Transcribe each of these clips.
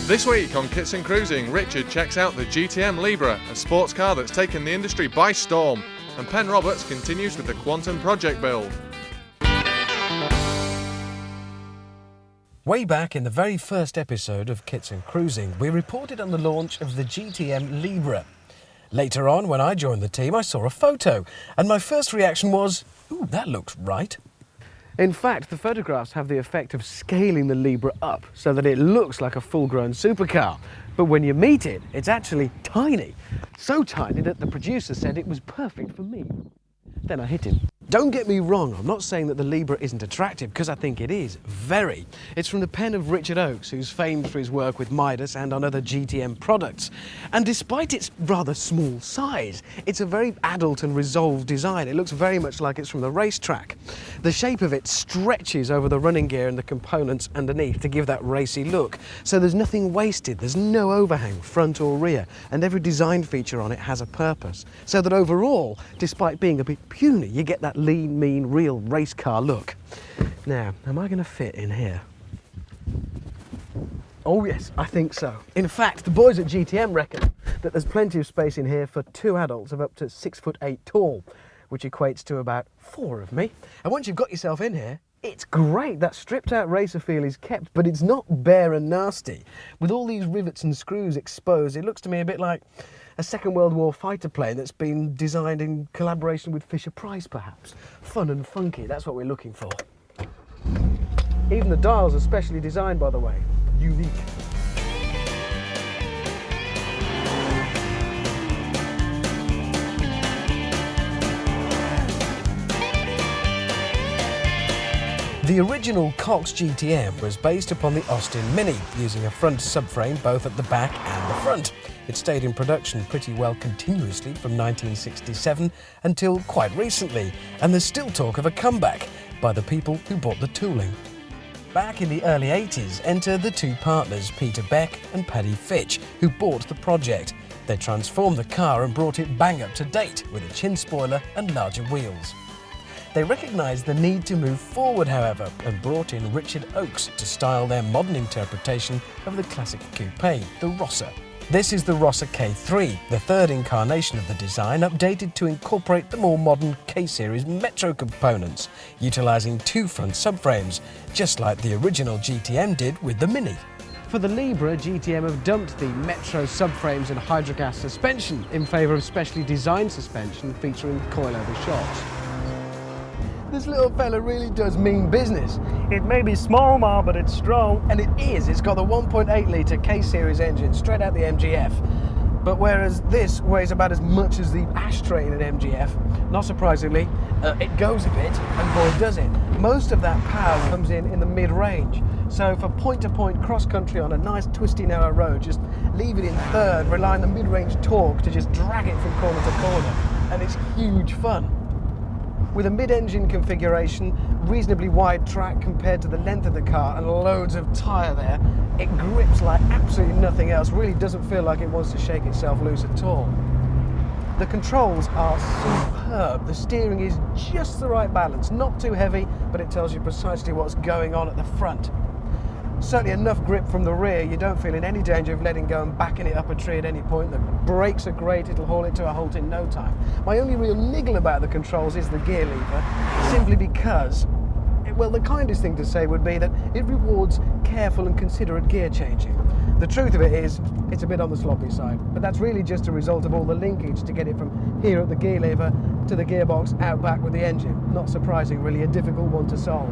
This week on Kits and Cruising, Richard checks out the GTM Libra, a sports car that's taken the industry by storm, and Penn Roberts continues with the Quantum project build. Way back in the very first episode of Kits and Cruising, we reported on the launch of the GTM Libra. Later on, when I joined the team, I saw a photo, and my first reaction was, ooh, that looks right. In fact, the photographs have the effect of scaling the Libra up so that it looks like a full-grown supercar. But when you meet it, it's actually tiny. So tiny that the producer said it was perfect for me. Then I hit him. Don't get me wrong, I'm not saying that the Libra isn't attractive, because I think it is, very. It's from the pen of Richard Oakes, who's famed for his work with Midas and on other GTM products. And despite its rather small size, it's a very adult and resolved design. It looks very much like it's from the racetrack. The shape of it stretches over the running gear and the components underneath to give that racy look. So there's nothing wasted, there's no overhang, front or rear, and every design feature on it has a purpose. So that overall, despite being a bit puny, you get that lean, mean, real race car look. Now, am I going to fit in here? Oh yes, I think so. In fact, the boys at GTM reckon that there's plenty of space in here for 2 adults of up to 6'8" tall, which equates to about 4 of me. And once you've got yourself in here, it's great. That stripped out racer feel is kept, but it's not bare and nasty. With all these rivets and screws exposed, it looks to me a bit like a Second World War fighter plane that's been designed in collaboration with Fisher-Price, perhaps. Fun and funky, that's what we're looking for. Even the dials are specially designed, by the way. Unique. The original Cox GTM was based upon the Austin Mini, using a front subframe both at the back and the front. It stayed in production pretty well continuously from 1967 until quite recently, and there's still talk of a comeback by the people who bought the tooling. Back in the early 80s, enter the 2 partners, Peter Beck and Paddy Fitch, who bought the project. They transformed the car and brought it bang up to date with a chin spoiler and larger wheels. They recognised the need to move forward, however, and brought in Richard Oakes to style their modern interpretation of the classic coupe, the Rossa. This is the Rossa K3, the 3rd incarnation of the design, updated to incorporate the more modern K-Series Metro components, utilising 2 front subframes, just like the original GTM did with the Mini. For the Libra, GTM have dumped the Metro subframes and hydrogas suspension in favour of specially designed suspension featuring coilover shocks. This little fella really does mean business. It may be small, Ma, but it's strong. And it is. It's got the 1.8 litre K-Series engine straight out the MGF. But whereas this weighs about as much as the ashtray in an MGF, not surprisingly, it goes a bit, and boy does it. Most of that power comes in the mid-range. So for point-to-point cross-country on a nice twisty narrow road, just leave it in 3rd, rely on the mid-range torque to just drag it from corner to corner. And it's huge fun. With a mid-engine configuration, reasonably wide track compared to the length of the car, and loads of tyre there, it grips like absolutely nothing else. Really doesn't feel like it wants to shake itself loose at all. The controls are superb. The steering is just the right balance, not too heavy, but it tells you precisely what's going on at the front. Certainly enough grip from the rear, you don't feel in any danger of letting go and backing it up a tree at any point. The brakes are great, it'll haul it to a halt in no time. My only real niggle about the controls is the gear lever, simply because, well, the kindest thing to say would be that it rewards careful and considerate gear changing. The truth of it is, it's a bit on the sloppy side, but that's really just a result of all the linkage to get it from here at the gear lever to the gearbox out back with the engine. Not surprising, really, a difficult one to solve.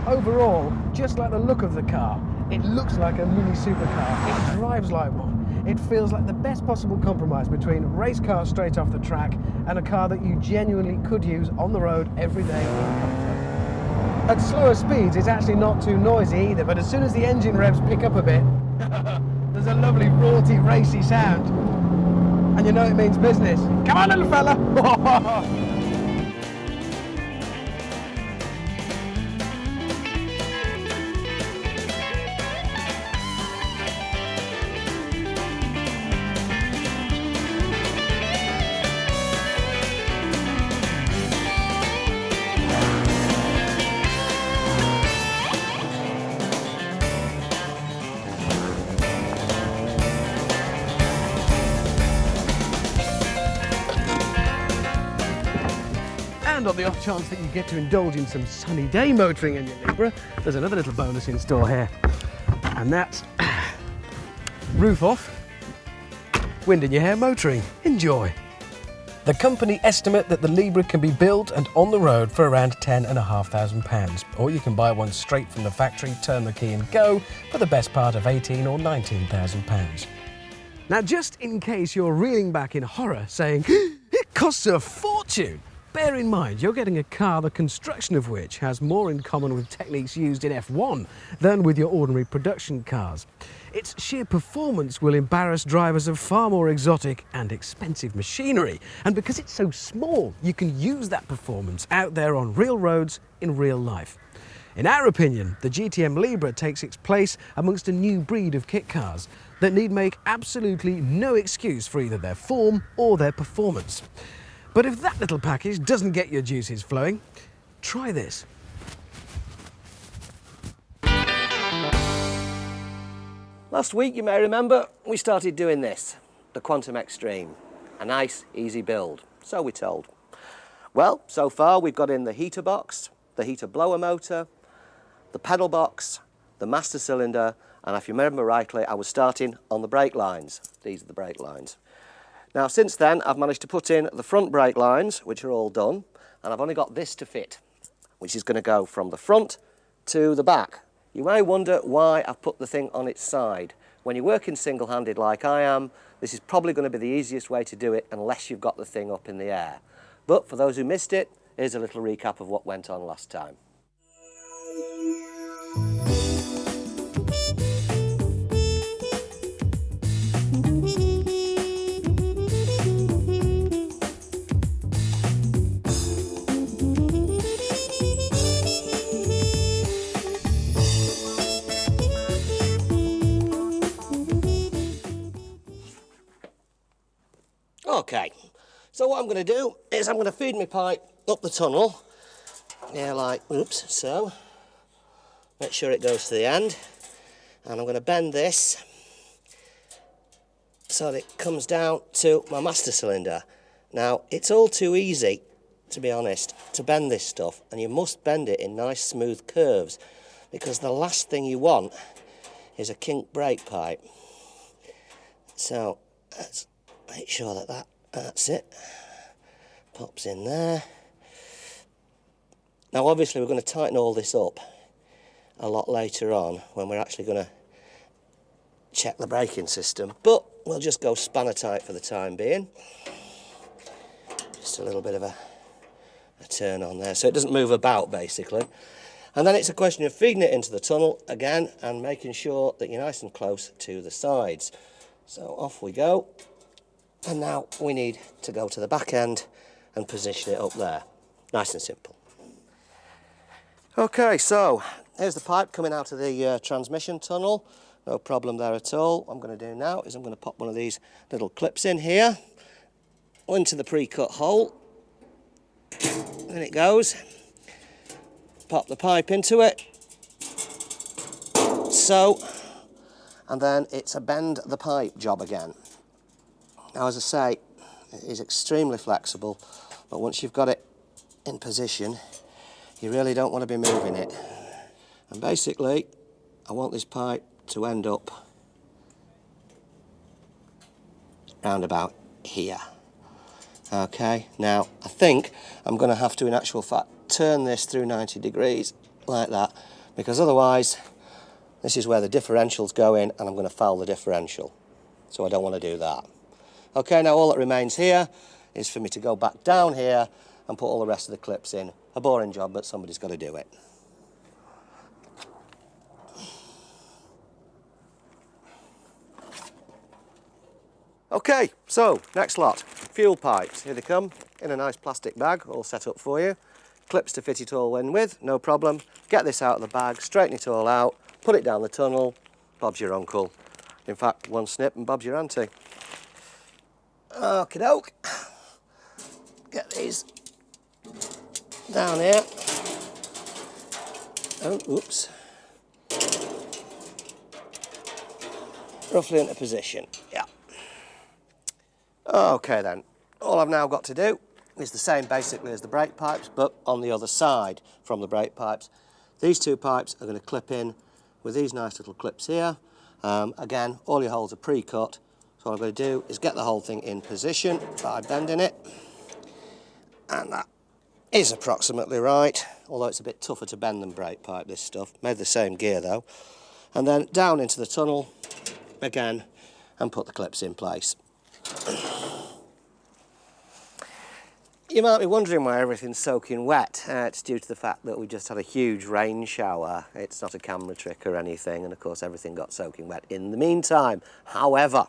Overall, just like the look of the car, it looks like a mini supercar. It drives like one. It feels like the best possible compromise between a race car straight off the track and a car that you genuinely could use on the road every day in comfort. At slower speeds, it's actually not too noisy either, but as soon as the engine revs pick up a bit, there's a lovely rorty, racy sound. And you know it means business. Come on, little fella! And on the off chance that you get to indulge in some sunny day motoring in your Libra, there's another little bonus in store here. And that's roof off, wind in your hair motoring. Enjoy. The company estimate that the Libra can be built and on the road for around £10,500, or you can buy one straight from the factory, turn the key and go for the best part of £18,000 or £19,000. Now, just in case you're reeling back in horror saying, it costs a fortune, bear in mind you're getting a car the construction of which has more in common with techniques used in F1 than with your ordinary production cars. Its sheer performance will embarrass drivers of far more exotic and expensive machinery. And because it's so small, you can use that performance out there on real roads in real life. In our opinion, the GTM Libra takes its place amongst a new breed of kit cars that need make absolutely no excuse for either their form or their performance. But if that little package doesn't get your juices flowing, try this. Last week, you may remember, we started doing this, the Quantum Xtreme. A nice, easy build, so we're told. Well, so far we've got in the heater box, the heater blower motor, the pedal box, the master cylinder, and if you remember rightly, I was starting on the brake lines. These are the brake lines. Now, since then, I've managed to put in the front brake lines, which are all done, and I've only got this to fit, which is going to go from the front to the back. You may wonder why I've put the thing on its side. When you're working single-handed like I am, this is probably going to be the easiest way to do it unless you've got the thing up in the air. But for those who missed it, here's a little recap of what went on last time. Okay, so what I'm going to do is I'm going to feed my pipe up the tunnel, yeah, like, oops, so, make sure it goes to the end, and I'm going to bend this so that it comes down to my master cylinder. Now, it's all too easy, to be honest, to bend this stuff, and you must bend it in nice smooth curves, because the last thing you want is a kink brake pipe. So, let's make sure that that's it, pops in there. Now obviously we're going to tighten all this up a lot later on when we're actually going to check the braking system, but we'll just go spanner tight for the time being. Just a little bit of a turn on there so it doesn't move about basically. And then it's a question of feeding it into the tunnel again and making sure that you're nice and close to the sides. So off we go. And now we need to go to the back end and position it up there. Nice and simple. Okay, so here's the pipe coming out of the transmission tunnel. No problem there at all. What I'm going to do now is I'm going to pop one of these little clips in here into the pre-cut hole. In it goes. Pop the pipe into it. So, and then it's a bend the pipe job again. Now, as I say, it is extremely flexible, but once you've got it in position, you really don't want to be moving it. And basically, I want this pipe to end up round about here. Okay, now I think I'm going to have to, in actual fact, turn this through 90 degrees like that, because otherwise, this is where the differentials go in, and I'm going to foul the differential. So I don't want to do that. Okay, now all that remains here is for me to go back down here and put all the rest of the clips in. A boring job, but somebody's got to do it. Okay, so next lot, fuel pipes. Here they come in a nice plastic bag, all set up for you. Clips to fit it all in with, no problem. Get this out of the bag, straighten it all out, put it down the tunnel, Bob's your uncle. In fact, one snip and Bob's your auntie. Okie doke. Get these down here. Oh, oops. Roughly into position, yeah. Okay then, all I've now got to do is the same basically as the brake pipes, but on the other side from the brake pipes. These two pipes are going to clip in with these nice little clips here. Again, all your holes are pre-cut, so what I'm going to do is get the whole thing in position by bending it, and that is approximately right, although it's a bit tougher to bend than brake pipe, this stuff. Made the same gear though. And then down into the tunnel again and put the clips in place. You might be wondering why everything's soaking wet. It's due to the fact that we just had a huge rain shower. It's not a camera trick or anything, and of course everything got soaking wet in the meantime. However,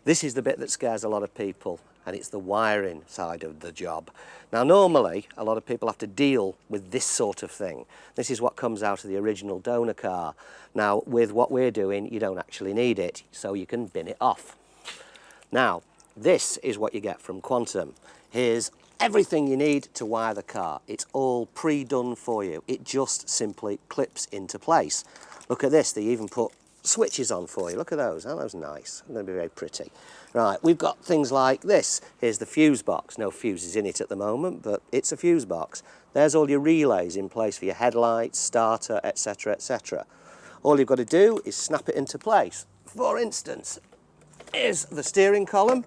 this is the bit that scares a lot of people, and it's the wiring side of the job. Now normally a lot of people have to deal with this sort of thing. This is what comes out of the original donor car. Now with what we're doing, you don't actually need it, so you can bin it off. Now this is what you get from Quantum. Here's everything you need to wire the car. It's all pre-done for you. It just simply clips into place. Look at this, they even put switches on for you. Look at those, aren't those nice? They're going to be very pretty. Right, we've got things like this. Here's the fuse box. No fuses in it at the moment, but it's a fuse box. There's all your relays in place for your headlights, starter, etc, etc. All you've got to do is snap it into place. For instance, here's the steering column,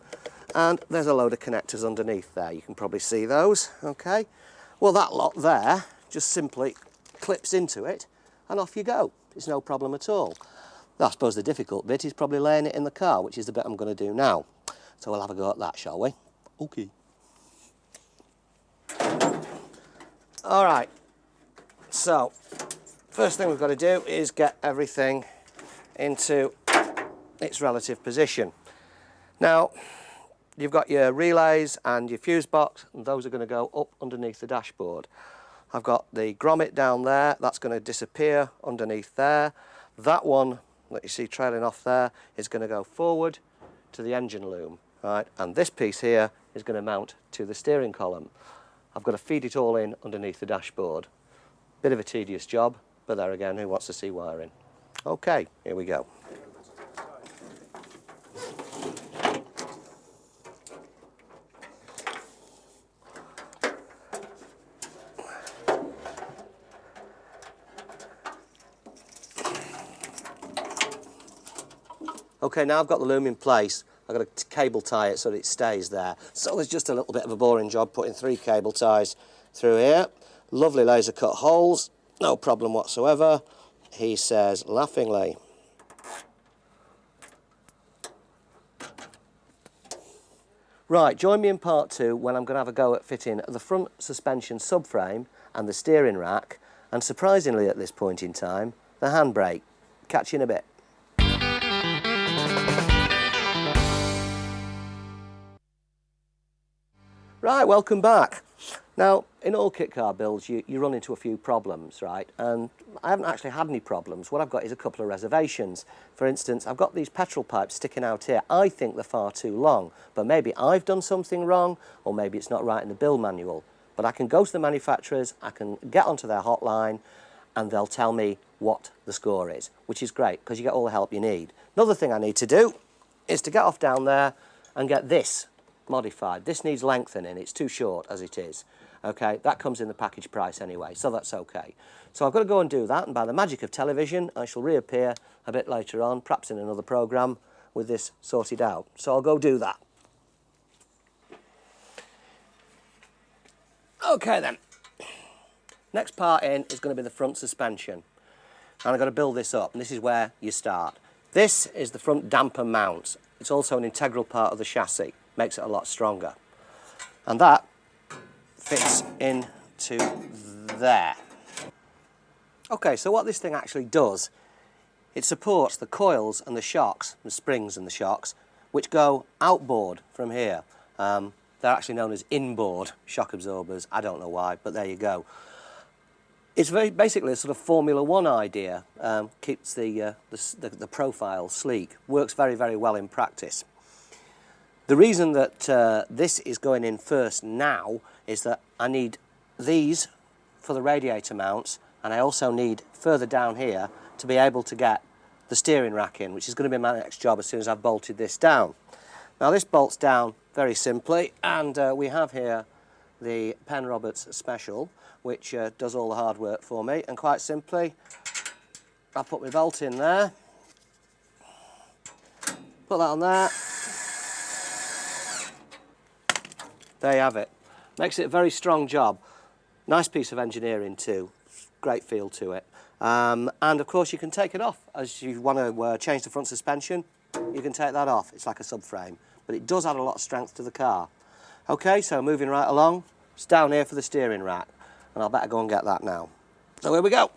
and there's a load of connectors underneath there. You can probably see those, okay? Well, that lot there just simply clips into it, and off you go. It's no problem at all. I suppose the difficult bit is probably laying it in the car, which is the bit I'm going to do now. So we'll have a go at that, shall we? Okay. All right. So, first thing we've got to do is get everything into its relative position. Now, you've got your relays and your fuse box, and those are going to go up underneath the dashboard. I've got the grommet down there. That's going to disappear underneath there. That one that you see trailing off there is going to go forward to the engine loom, right? And this piece here is going to mount to the steering column. I've got to feed it all in underneath the dashboard. Bit of a tedious job, but there again, who wants to see wiring? Okay, here we go. Okay, now I've got the loom in place. I've got to cable tie it so that it stays there. So there's just a little bit of a boring job putting 3 cable ties through here. Lovely laser cut holes, no problem whatsoever, he says laughingly. Right, join me in part 2 when I'm going to have a go at fitting the front suspension subframe and the steering rack, and surprisingly at this point in time, the handbrake. Catch you in a bit. Right, welcome back. Now, in all kit car builds, you run into a few problems, right? And I haven't actually had any problems. What I've got is a couple of reservations. For instance, I've got these petrol pipes sticking out here. I think they're far too long, but maybe I've done something wrong, or maybe it's not right in the build manual. But I can go to the manufacturers, I can get onto their hotline, and they'll tell me what the score is, which is great, because you get all the help you need. Another thing I need to do is to get off down there and get this modified. This needs lengthening, it's too short as it is. Okay, that comes in the package price anyway, so that's okay. So I've got to go and do that, and by the magic of television, I shall reappear a bit later on, perhaps in another programme, with this sorted out. So I'll go do that. Okay then. Next part in is going to be the front suspension. And I've got to build this up, and this is where you start. This is the front damper mount. It's also an integral part of the chassis. Makes it a lot stronger. And that fits into there. Okay, so what this thing actually does, it supports the coils and the shocks, the springs and the shocks, which go outboard from here. They're actually known as inboard shock absorbers. I don't know why, but there you go. It's very basically a sort of Formula One idea. Keeps the profile sleek. Works very, very well in practice. The reason that this is going in first now is that I need these for the radiator mounts, and I also need further down here to be able to get the steering rack in, which is going to be my next job as soon as I've bolted this down. Now this bolts down very simply, and we have here the Penn Roberts Special, which does all the hard work for me. And quite simply, I'll put my bolt in there, put that on there. There you have it. Makes it a very strong job. Nice piece of engineering too. Great feel to it. And of course you can take it off. As you want to change the front suspension, you can take that off. It's like a subframe. But it does add a lot of strength to the car. Okay, so moving right along, it's down here for the steering rack. And I'll better go and get that now. So here we go.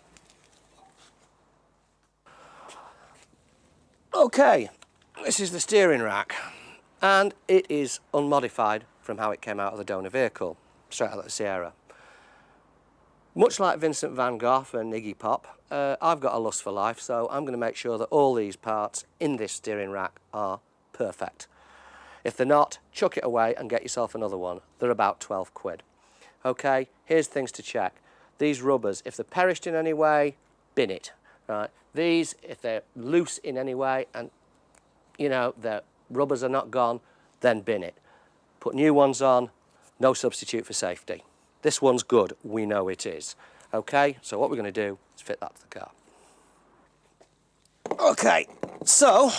Okay, this is the steering rack. And it is unmodified from how it came out of the donor vehicle, straight out of the Sierra. Much like Vincent van Gogh and Iggy Pop, I've got a lust for life, so I'm going to make sure that all these parts in this steering rack are perfect. If they're not, chuck it away and get yourself another one. They're about 12 quid. Okay, here's things to check. These rubbers, if they're perished in any way, bin it. Right? These, if they're loose in any way and, you know, the rubbers are not gone, then bin it. Put new ones on, no substitute for safety. This one's good, we know it is. Okay, so what we're going to do is fit that to the car. Okay, so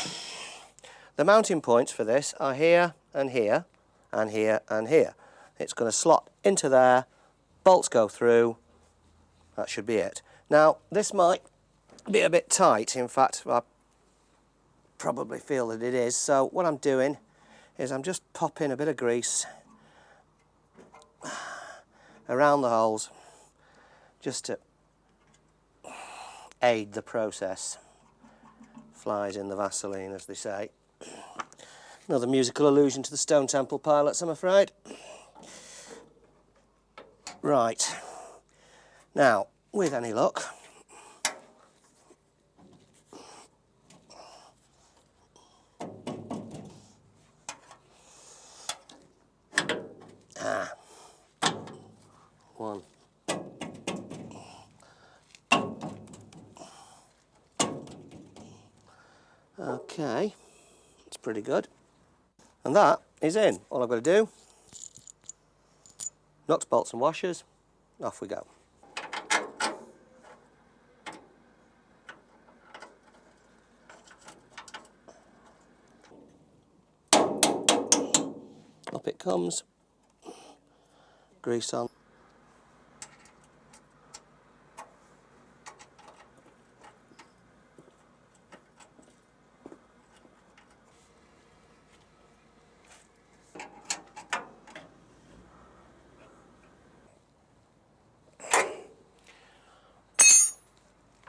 the mounting points for this are here and here and here and here. It's going to slot into there, bolts go through, that should be it. Now, this might be a bit tight, in fact, I probably feel that it is, so what I'm doing is I'm just popping a bit of grease around the holes just to aid the process. Flies in the Vaseline, as they say. Another musical allusion to the Stone Temple Pilots, I'm afraid. Right. Now, with any luck, one. Okay, it's pretty good. And that is in. All I've got to do, nuts, bolts and washers, off we go. Up it comes, grease on.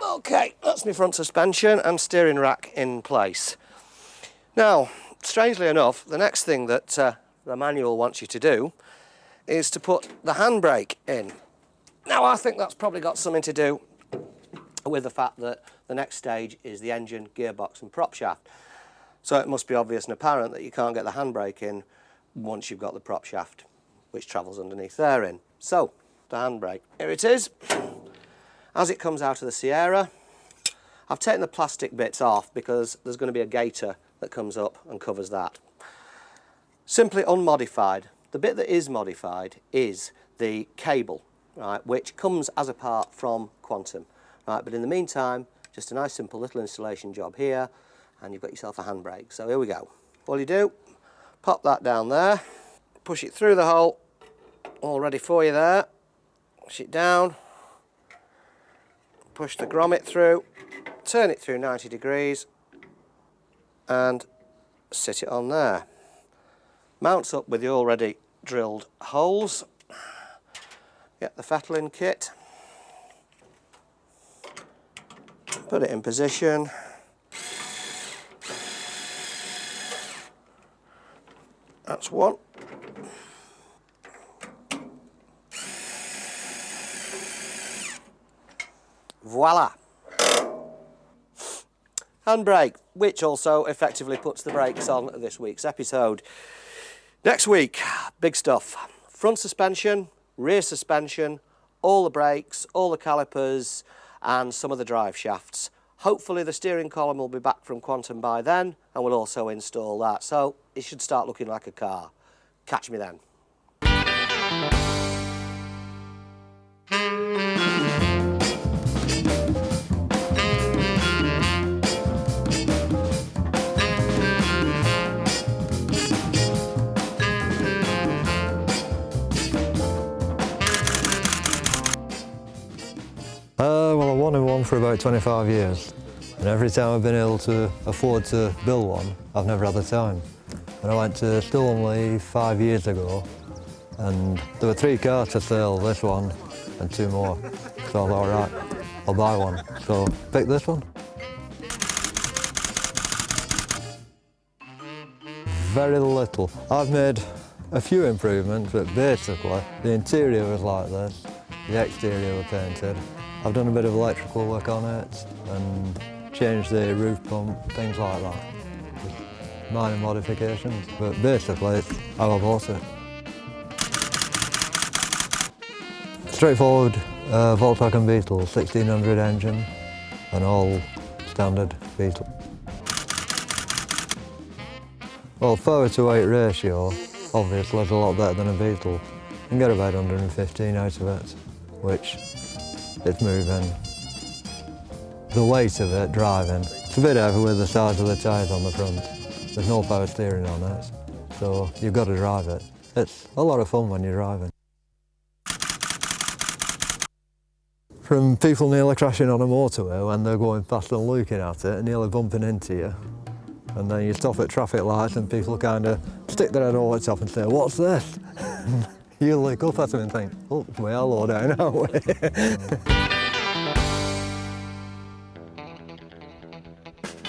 Okay, that's my front suspension and steering rack in place. Now, strangely enough, the next thing that the manual wants you to do is to put the handbrake in. Now, I think that's probably got something to do with the fact that the next stage is the engine, gearbox and prop shaft. So it must be obvious and apparent that you can't get the handbrake in once you've got the prop shaft, which travels underneath there in. So, the handbrake. Here it is. As it comes out of the Sierra, I've taken the plastic bits off because there's going to be a gaiter that comes up and covers that. Simply unmodified. The bit that is modified is the cable, right, which comes as a part from Quantum. Right, but in the meantime, just a nice simple little installation job here, and you've got yourself a handbrake. So here we go. All you do, pop that down there, push it through the hole, all ready for you there, push it down, push the grommet through, turn it through 90 degrees and sit it on there. Mounts up with the already drilled holes. Get the fettling kit, put it in position. That's one. Voila! Handbrake, which also effectively puts the brakes on this week's episode. Next week, big stuff. Front suspension, rear suspension, all the brakes, all the calipers, and some of the drive shafts. Hopefully the steering column will be back from Quantum by then, and we'll also install that. So it should start looking like a car. Catch me then. about 25 years, and every time I've been able to afford to build one, I've never had the time. And I went to Stoneleigh 5 years ago, and there were 3 cars for sale, this one and 2 more. So I thought, right, I'll buy one. So pick this one. Very little. I've made a few improvements, but basically the interior was like this, the exterior was painted. I've done a bit of electrical work on it and changed the roof pump, things like that. Just minor modifications, but basically it's how I bought it. Straightforward Volkswagen Beetle, 1600 engine, and all standard Beetle. Well, power to weight ratio, obviously, is a lot better than a Beetle. You can get about 115 out of it, which it's moving. The weight of it, driving, it's a bit heavy with the size of the tyres on the front. There's no power steering on it, so you've got to drive it. It's a lot of fun when you're driving. From people nearly crashing on a motorway when they're going fast and looking at it and nearly bumping into you. And then you stop at traffic lights and people kind of stick their head over the top and say, "What's this?" You look up at them and think, "Oh, we are low down, aren't we?"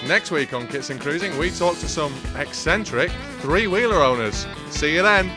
Next week on Kits and Cruising, we talk to some eccentric three-wheeler owners. See you then.